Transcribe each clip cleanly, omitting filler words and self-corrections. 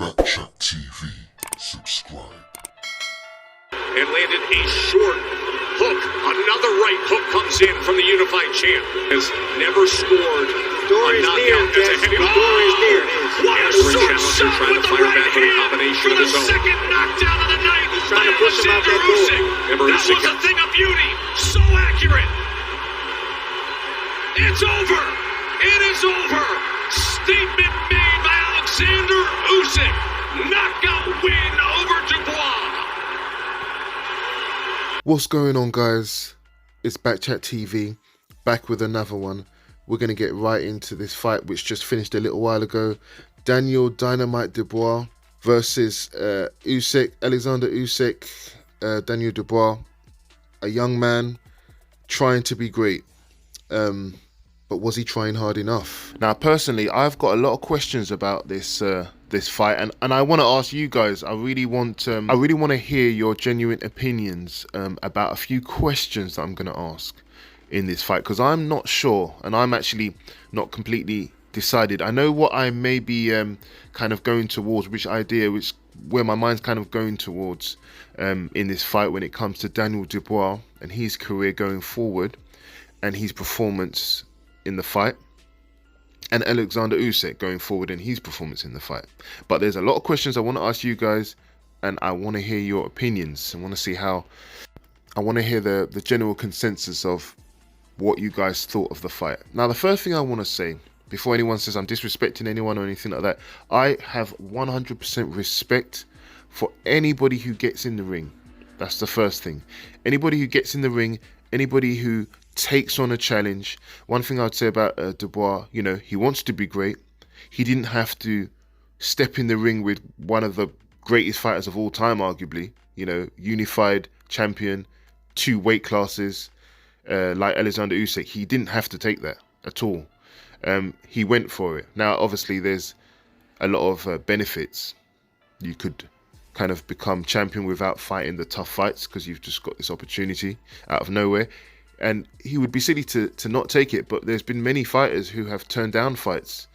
Backchat TV. Subscribe. And landed a short hook. Another right hook comes in from the unified champ. Has never scored Door a is near, knockout as a heavy. The door is near. What a short shot trying to fire back with a combination of his own. Second knockdown of the night. Trying to push him out that door. Remember, That Usyk was a thing of beauty. So accurate. It's over. It is over. Statement made by Oleksandr Usyk. Knockout win over Dubois. What's going on, guys? It's Backchat TV, back with another one. We're going to get right into this fight which just finished a little while ago. Daniel "Dynamite" Dubois versus Oleksandr Usyk. Daniel Dubois, a young man trying to be great. But was he trying hard enough? Now, personally, I've got a lot of questions about this fight, and I want to ask you guys. I really want to hear your genuine opinions about a few questions that I'm going to ask in this fight, because I'm not sure, and I'm actually not completely decided. I know what I may be kind of going towards, where my mind's kind of going towards in this fight when it comes to Daniel Dubois and his career going forward and his performance in the fight, and Oleksandr Usyk going forward in his performance in the fight. But there's a lot of questions I want to ask you guys, and I want to hear your opinions. I want to hear the general consensus of what you guys thought of the fight. Now, the first thing I want to say, before anyone says I'm disrespecting anyone or anything like that, I have 100% respect for anybody who gets in the ring. That's the first thing. Anybody who gets in the ring, anybody who takes on a challenge. One thing I'd say about Dubois, he wants to be great. He didn't have to step in the ring with one of the greatest fighters of all time, arguably. Unified champion, 2 weight classes, like Oleksandr Usyk. He didn't have to take that at all. He went for it. Now, obviously, there's a lot of benefits. You could kind of become champion without fighting the tough fights because you've just got this opportunity out of nowhere. And he would be silly to not take it, but there's been many fighters who have turned down fights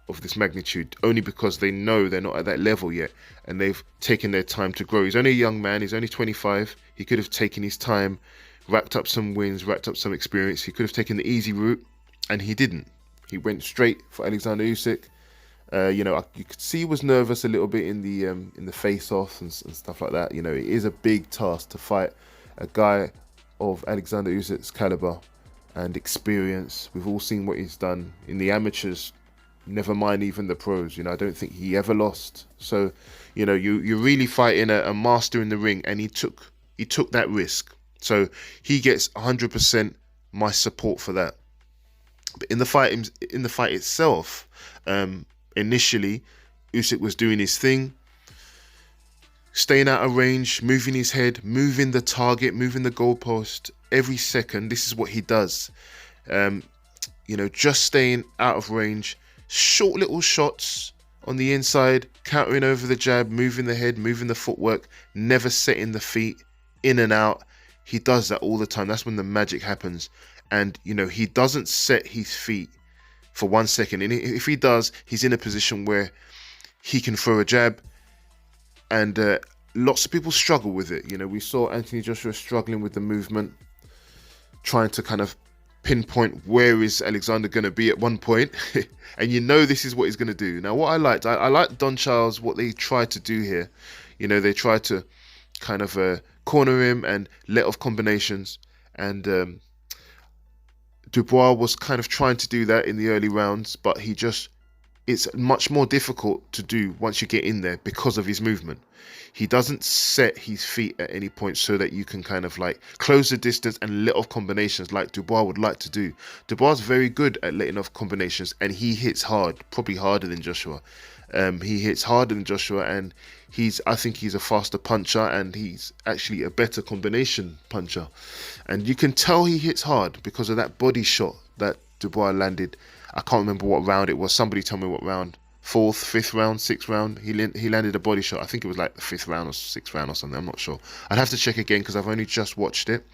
of this magnitude only because they know they're not at that level yet, and they've taken their time to grow. He's only a young man, he's only 25. He could have taken his time, racked up some wins, racked up some experience. He could have taken the easy route, and he didn't. He went straight for Oleksandr Usyk. You could see he was nervous a little bit in the face-offs and stuff like that. It is a big task to fight a guy of Oleksandr Usyk's caliber and experience. We've all seen what he's done in the amateurs, never mind even the pros. I don't think he ever lost. So, you're really fighting a master in the ring, and he took that risk. So he gets 100% my support for that. But in the fight itself, initially, Usyk was doing his thing, staying out of range, moving his head, moving the target, moving the goalpost every second. This is what he does. Just staying out of range, short little shots on the inside, countering over the jab, moving the head, moving the footwork, never setting the feet, in and out. He does that all the time. That's when the magic happens. And, he doesn't set his feet for 1 second. And if he does, he's in a position where he can throw a jab. And lots of people struggle with it. We saw Anthony Joshua struggling with the movement, trying to kind of pinpoint where is Oleksandr going to be at one point. And this is what he's going to do. Now, what I liked Don Charles, what they tried to do here. They tried to kind of corner him and let off combinations. And Dubois was kind of trying to do that in the early rounds, but it's much more difficult to do once you get in there because of his movement. He doesn't set his feet at any point so that you can kind of like close the distance and let off combinations like Dubois would like to do. Dubois is very good at letting off combinations, and he hits hard, probably harder than Joshua. He hits harder than Joshua, and I think he's a faster puncher, and he's actually a better combination puncher. And you can tell he hits hard because of that body shot that Dubois landed. I can't remember what round it was. Somebody tell me what round. 4th, 5th round, 6th round. He landed a body shot. I think it was like the 5th round or 6th round or something. I'm not sure. I'd have to check again because I've only just watched it.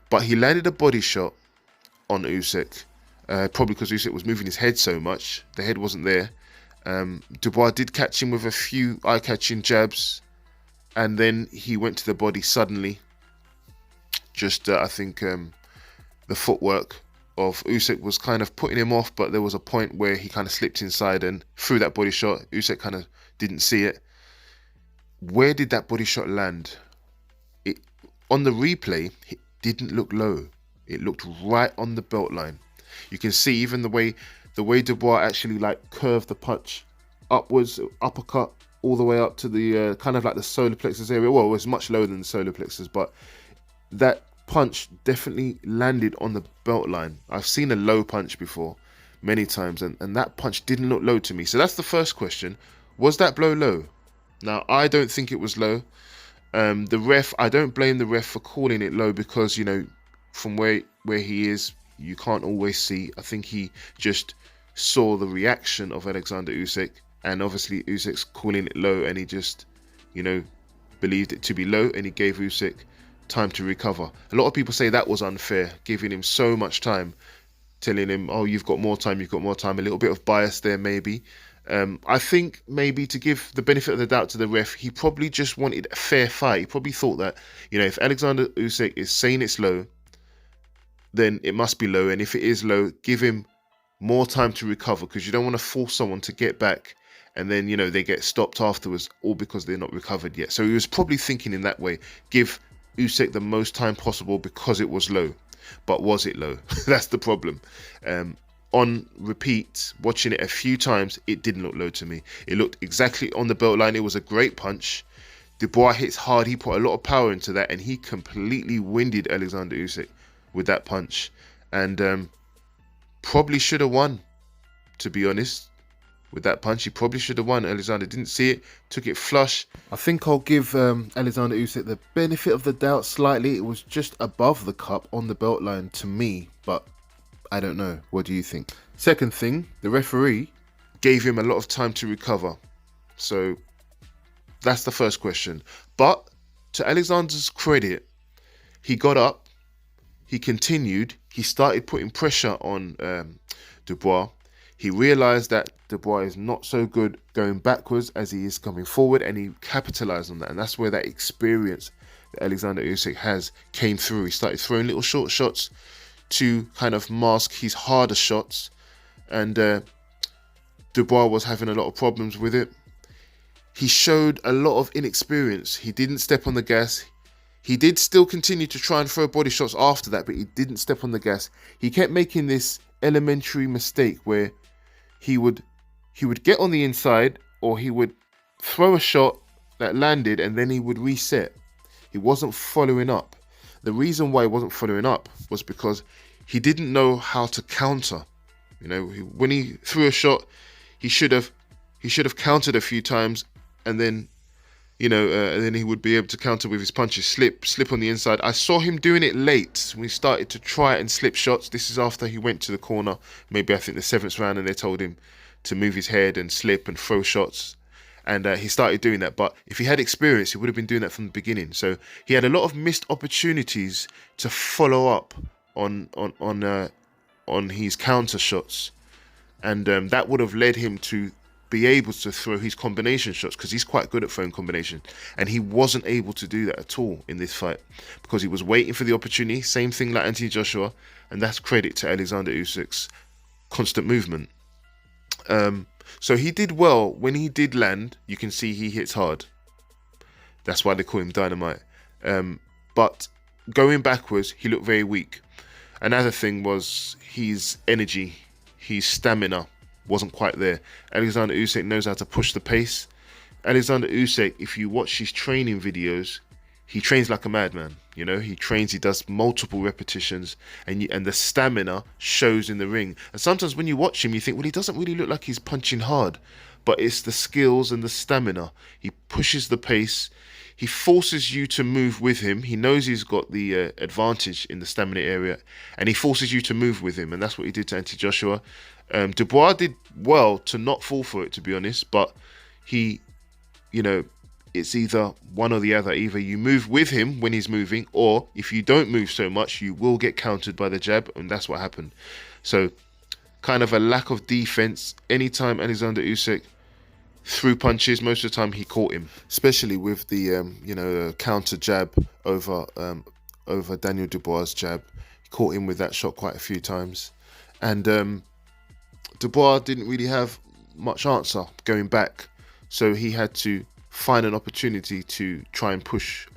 But he landed a body shot on Usyk, probably because Usyk was moving his head so much. The head wasn't there. Dubois did catch him with a few eye-catching jabs, and then he went to the body suddenly. Just, I think the footwork of Usyk was kind of putting him off, but there was a point where he kind of slipped inside and threw that body shot. Usyk kind of didn't see it. Where did that body shot land? On the replay, it didn't look low. It looked right on the belt line. You can see even the way Dubois actually like curved the punch upwards, uppercut all the way up to the kind of like the solar plexus area. Well, it was much lower than the solar plexus, but that punch definitely landed on the belt line. I've seen a low punch before many times, and that punch didn't look low to me. So that's the first question. Was that blow low? Now, I don't think it was low. The ref, I don't blame the ref for calling it low, because, you know, from where he is, you can't always see. I think he just saw the reaction of Oleksandr Usyk, and obviously Usyk's calling it low, and he just, you know, believed it to be low, and he gave Usyk time to recover. A lot of people say that was unfair, giving him so much time, telling him, oh, you've got more time, you've got more time. A little bit of bias there, maybe. I think maybe to give the benefit of the doubt to the ref, he probably just wanted a fair fight. He probably thought that, you know, if Oleksandr Usyk is saying it's low, then it must be low. And if it is low, give him more time to recover, because you don't want to force someone to get back and then, you know, they get stopped afterwards, all because they're not recovered yet. So he was probably thinking in that way, give Usyk the most time possible because it was low. But was it low? That's the problem. On repeat, watching it a few times, it didn't look low to me. It looked exactly on the belt line. It was a great punch. Dubois hits hard. He put a lot of power into that, and he completely winded Oleksandr Usyk with that punch. And probably should have won, to be honest. With that punch, he probably should have won. Oleksandr didn't see it, took it flush. I think I'll give Oleksandr Usyk the benefit of the doubt slightly. It was just above the cup on the belt line to me, but I don't know. What do you think? Second thing, the referee gave him a lot of time to recover. So that's the first question. But to Alexander's credit, he got up, he continued, he started putting pressure on Dubois. He realised that Dubois is not so good going backwards as he is coming forward, and he capitalised on that. And that's where that experience that Oleksandr Usyk has came through. He started throwing little short shots to kind of mask his harder shots, and Dubois was having a lot of problems with it. He showed a lot of inexperience. He didn't step on the gas. He did still continue to try and throw body shots after that, but he didn't step on the gas. He kept making this elementary mistake where he would get on the inside, or he would throw a shot that landed and then he would reset. He wasn't following up. The reason why he wasn't following up was because he didn't know how to counter. You know, when he threw a shot, he should have countered a few times, and then, you know, and then he would be able to counter with his punches, slip on the inside. I saw him doing it late when he started to try and slip shots. This is after he went to the corner, maybe I think the 7th round, and they told him to move his head and slip and throw shots. And he started doing that. But if he had experience, he would have been doing that from the beginning. So he had a lot of missed opportunities to follow up on his counter shots, and that would have led him to be able to throw his combination shots, because he's quite good at throwing combination, and he wasn't able to do that at all in this fight because he was waiting for the opportunity. Same thing like Anthony Joshua, and that's credit to Oleksandr Usyk's constant movement. So he did well. When he did land, you can see he hits hard. That's why they call him Dynamite. But going backwards, he looked very weak. Another thing was his energy, his stamina wasn't quite there. Oleksandr Usyk knows how to push the pace. Oleksandr Usyk, if you watch his training videos, he trains like a madman. You know, he does multiple repetitions, and the stamina shows in the ring. And sometimes when you watch him, you think, well, he doesn't really look like he's punching hard, but it's the skills and the stamina. He pushes the pace. He forces you to move with him. He knows he's got the advantage in the stamina area, and he forces you to move with him. And that's what he did to Anthony Joshua. Dubois did well to not fall for it, to be honest, but he, you know, it's either one or the other. Either you move with him when he's moving, or if you don't move so much, you will get countered by the jab, and that's what happened. So kind of a lack of defense. Anytime Oleksandr Usyk threw punches, most of the time he caught him, especially with the counter jab over Daniel Dubois' jab. He caught him with that shot quite a few times, and Dubois didn't really have much answer going back, so he had to find an opportunity to try and push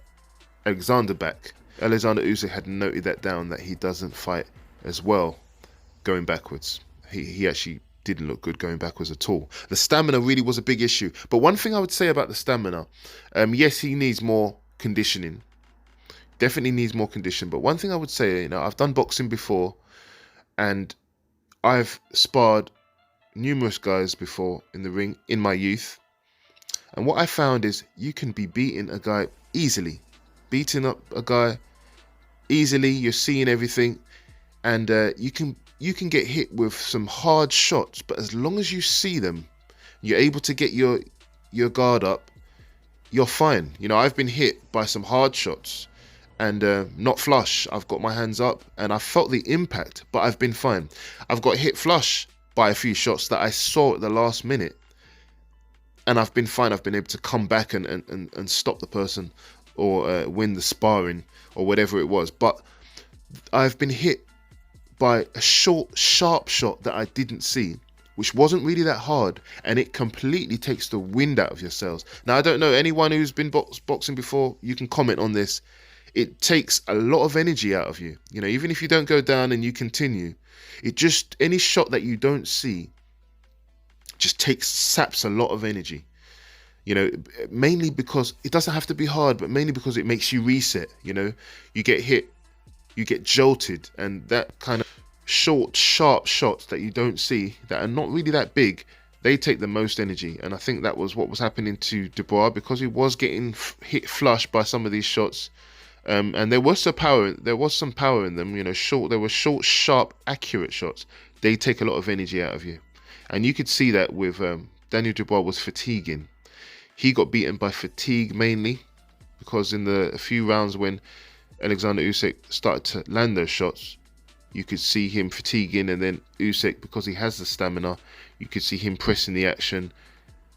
Oleksandr back. Oleksandr Usyk had noted that down, that he doesn't fight as well going backwards. He actually didn't look good going backwards at all. The stamina really was a big issue. But one thing I would say about the stamina, yes, he needs more conditioning. Definitely needs more condition. But one thing I would say, I've done boxing before, and I've sparred numerous guys before in the ring in my youth. And what I found is you can be beating a guy easily. Beating up a guy easily, you're seeing everything, and you can get hit with some hard shots, but as long as you see them, you're able to get your guard up, you're fine. I've been hit by some hard shots and not flush. I've got my hands up and I felt the impact, but I've been fine. I've got hit flush by a few shots that I saw at the last minute, and I've been fine. I've been able to come back and stop the person, or win the sparring, or whatever it was. But I've been hit by a short, sharp shot that I didn't see, which wasn't really that hard, and it completely takes the wind out of your sails. Now, I don't know, anyone who's been boxing before, you can comment on this. It takes a lot of energy out of you. Even if you don't go down and you continue, any shot that you don't see just saps a lot of energy. Mainly because it doesn't have to be hard, but mainly because it makes you reset. You get hit, you get jolted, and that kind of short, sharp shots that you don't see, that are not really that big, they take the most energy. And I think that was what was happening to Dubois, because he was getting hit flush by some of these shots. And there was some power in them. There were short, sharp, accurate shots. They take a lot of energy out of you, and you could see that with Daniel Dubois was fatiguing. He got beaten by fatigue mainly, because in a few rounds when Oleksandr Usyk started to land those shots, you could see him fatiguing, and then Usyk, because he has the stamina, you could see him pressing the action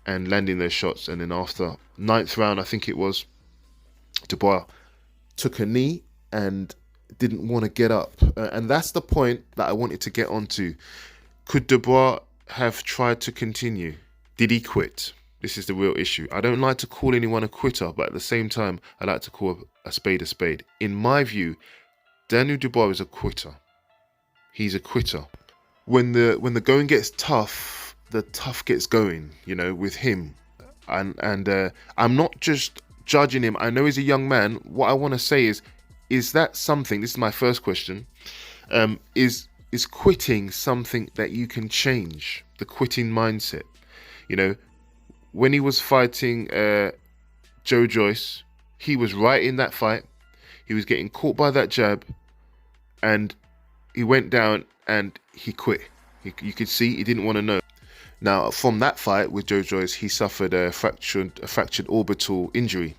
and landing those shots. And then after 9th round, I think it was, Dubois took a knee and didn't want to get up. And that's the point that I wanted to get onto. Could Dubois have tried to continue? Did he quit? This is the real issue. I don't like to call anyone a quitter, but at the same time, I like to call a spade a spade. In my view, Daniel Dubois is a quitter. He's a quitter. When the going gets tough, the tough gets going, with him. And I'm not just judging him. I know he's a young man. What I want to say is that something, this is my first question, is quitting something that you can change? The quitting mindset. When he was fighting Joe Joyce, he was right in that fight. He was getting caught by that jab, and he went down and he quit. You could see he didn't want to know. Now, from that fight with Joe Joyce, he suffered a fractured orbital injury,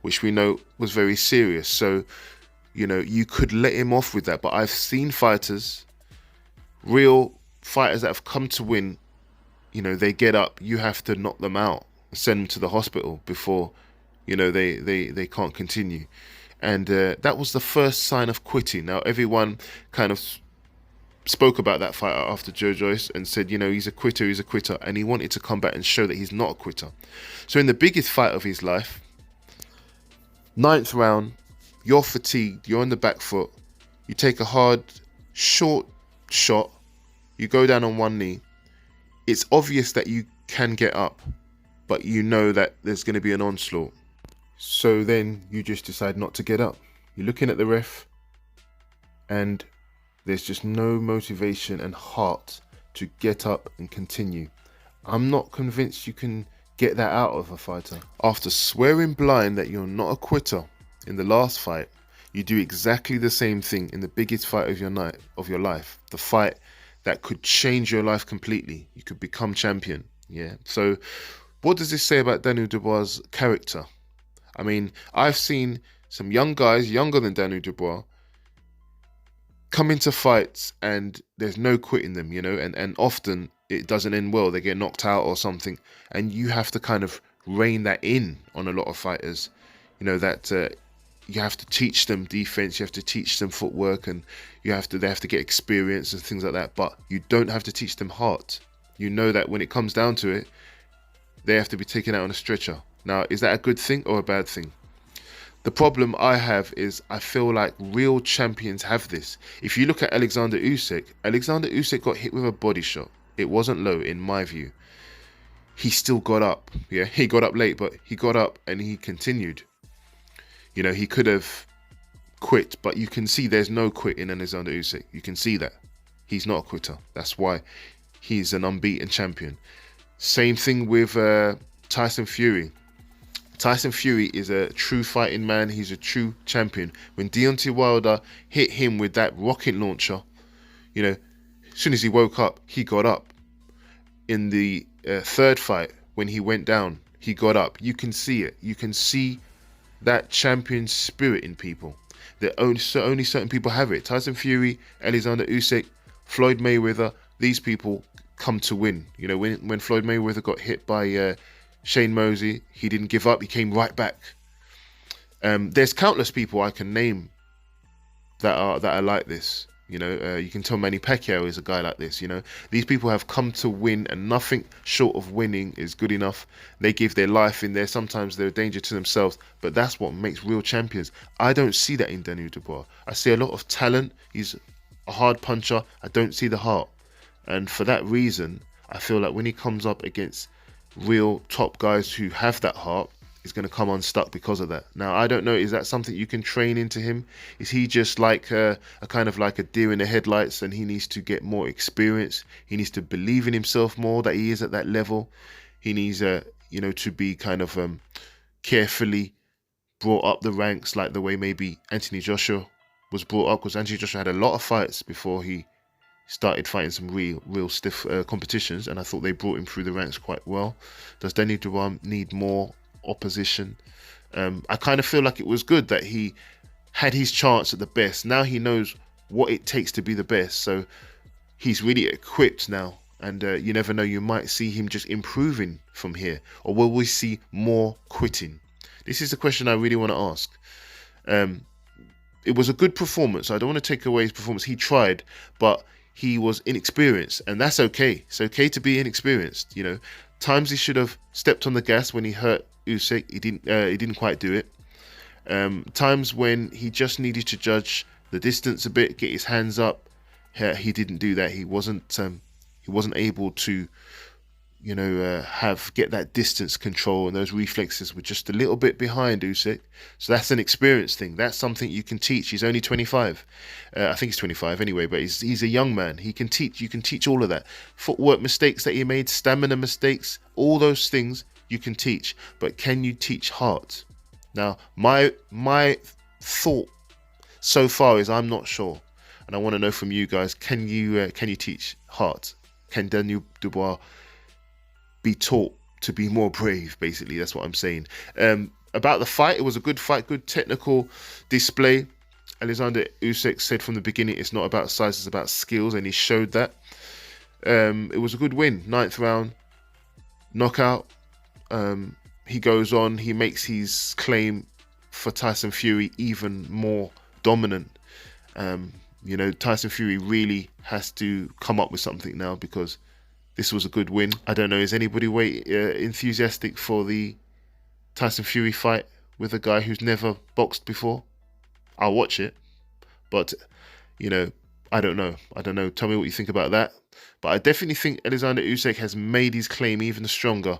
which we know was very serious. So, you could let him off with that. But I've seen fighters, real fighters that have come to win, they get up, you have to knock them out, send them to the hospital before, they can't continue. And that was the first sign of quitting. Now, everyone kind of spoke about that fight after Joe Joyce and said, he's a quitter, and he wanted to come back and show that he's not a quitter. So in the biggest fight of his life, 9th round, you're fatigued, you're on the back foot, you take a hard, short shot, you go down on one knee. It's obvious that you can get up, but you know that there's going to be an onslaught. So then you just decide not to get up. You're looking at the ref, and there's just no motivation and heart to get up and continue. I'm not convinced you can get that out of a fighter. After swearing blind that you're not a quitter in the last fight, you do exactly the same thing in the biggest fight of your life. The fight that could change your life completely. You could become champion. Yeah. So what does this say about Daniel Dubois' character? I mean, I've seen some young guys, younger than Daniel Dubois, come into fights and there's no quitting them, you know, and often it doesn't end well. They get knocked out or something, and you have to kind of rein that in on a lot of fighters, you know, that you have to teach them defense, you have to teach them footwork, and they have to get experience and things like that, but you don't have to teach them heart. You know that when it comes down to it, they have to be taken out on a stretcher. Now, is that a good thing or a bad thing? The problem I have is I feel like real champions have this. If you look at Oleksandr Usyk got hit with a body shot. It wasn't low in my view. He still got up. Yeah, he got up late, but he got up and he continued. You know, he could have quit, but you can see there's no quit in Oleksandr Usyk. You can see that. He's not a quitter. That's why he's an unbeaten champion. Same thing with Tyson Fury. Tyson Fury is a true fighting man. He's a true champion. When Deontay Wilder hit him with that rocket launcher, you know, as soon as he woke up, he got up. In the third fight, when he went down, he got up. You can see it. You can see that champion spirit in people. Only certain people have it. Tyson Fury, Oleksandr Usyk, Floyd Mayweather, these people come to win. You know, when Floyd Mayweather got hit by Shane Mosley, he didn't give up. He came right back. There's countless people I can name that are like this. You know, you can tell Manny Pacquiao is a guy like this. You know, these people have come to win, and nothing short of winning is good enough. They give their life in there. Sometimes they're a danger to themselves, but that's what makes real champions. I don't see that in Daniel Dubois. I see a lot of talent. He's a hard puncher. I don't see the heart, and for that reason, I feel like when he comes up against real top guys who have that heart, is going to come unstuck because of that. Now, I don't know, is that something you can train into him? Is he just like a kind of like a deer in the headlights, and he needs to get more experience? He needs to believe in himself more, that he is at that level. He needs you know, to be kind of carefully brought up the ranks, like the way maybe Anthony Joshua was brought up, because Anthony Joshua had a lot of fights before he started fighting some real stiff competitions, and I thought they brought him through the ranks quite well. Does Daniel Dubois need more opposition? I kind of feel like it was good that he had his chance at the best. Now he knows what it takes to be the best, so he's really equipped now, and you never know, you might see him just improving from here, or will we see more quitting? This is the question I really want to ask. It was a good performance. I don't want to take away his performance. He tried, but he was inexperienced, and that's okay. It's okay to be inexperienced. You know, times he should have stepped on the gas when he hurt Usyk. He didn't quite do it. Times when he just needed to judge the distance a bit, get his hands up, he didn't do that. He wasn't able to, you know, get that distance control, and those reflexes were just a little bit behind Usyk. So that's an experience thing. That's something you can teach. He's only 25. I think he's 25 anyway, but he's a young man. He can teach. You can teach all of that. Footwork mistakes that he made, stamina mistakes, all those things you can teach. But can you teach heart? Now, my thought so far is I'm not sure, and I want to know from you guys. Can you teach heart? Can Daniel Dubois be taught to be more brave? Basically, that's what I'm saying. About the fight, it was a good fight, good technical display. Oleksandr Usyk said from the beginning, it's not about size, it's about skills, and he showed that. It was a good win, 9th round knockout. He goes on, he makes his claim for Tyson Fury even more dominant. You know, Tyson Fury really has to come up with something now, because this was a good win. I don't know, is anybody enthusiastic for the Tyson Fury fight with a guy who's never boxed before? I'll watch it, but, you know, I don't know. Tell me what you think about that. But I definitely think Oleksandr Usyk has made his claim even stronger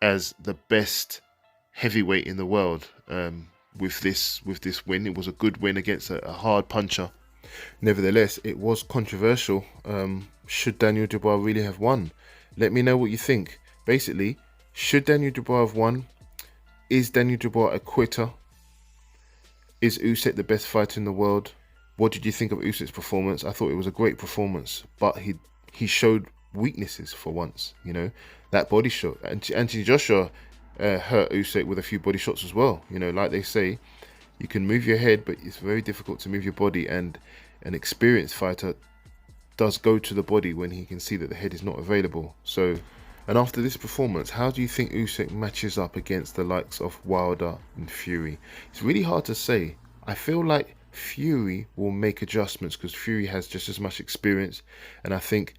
as the best heavyweight in the world with this win. It was a good win against a hard puncher. Nevertheless, it was controversial. Should Daniel Dubois really have won? Let me know what you think. Basically, should Daniel Dubois have won? Is Daniel Dubois a quitter? Is Usyk the best fighter in the world? What did you think of Usyk's performance? I thought it was a great performance, but he showed weaknesses for once. You know, that body shot. Anthony Joshua hurt Usyk with a few body shots as well. You know, like they say, you can move your head, but it's very difficult to move your body. And an experienced fighter does go to the body when he can see that the head is not available. So, and after this performance, how do you think Usyk matches up against the likes of Wilder and Fury? It's really hard to say. I feel like Fury will make adjustments because Fury has just as much experience, and I think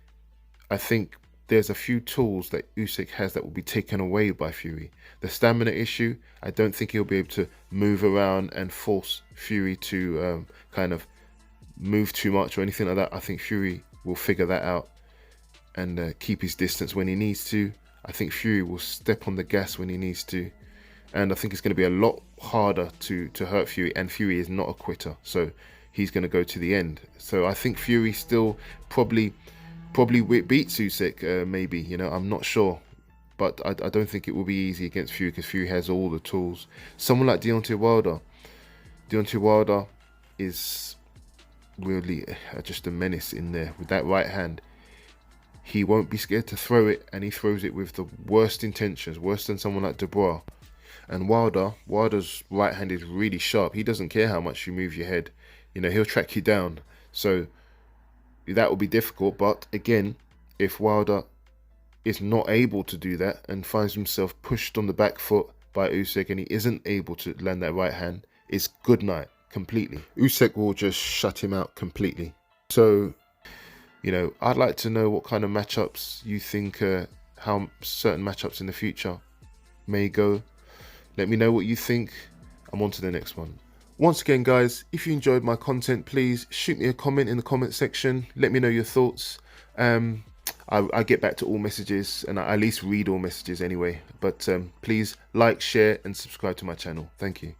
there's a few tools that Usyk has that will be taken away by Fury. The stamina issue, I don't think he'll be able to move around and force Fury to kind of move too much or anything like that. I think Fury will figure that out and keep his distance when he needs to. I think Fury will step on the gas when he needs to. And I think it's going to be a lot harder to hurt Fury. And Fury is not a quitter, so he's going to go to the end. So I think Fury still probably beats Usyk, maybe. You know, I'm not sure. But I don't think it will be easy against Fury because Fury has all the tools. Someone like Deontay Wilder is really just a menace in there with that right hand. He won't be scared to throw it, and he throws it with the worst intentions, worse than someone like Dubois. And Wilder's right hand is really sharp. He doesn't care how much you move your head. You know, he'll track you down. So that will be difficult. But again, if Wilder is not able to do that and finds himself pushed on the back foot by Usyk and he isn't able to land that right hand, it's good night completely. Usyk will just shut him out completely. So, you know, I'd like to know what kind of matchups you think, how certain matchups in the future may go. Let me know what you think. I'm on to the next one. Once again, guys, if you enjoyed my content, please shoot me a comment in the comment section. Let me know your thoughts. I get back to all messages, and I at least read all messages anyway. But please like, share, and subscribe to my channel. Thank you.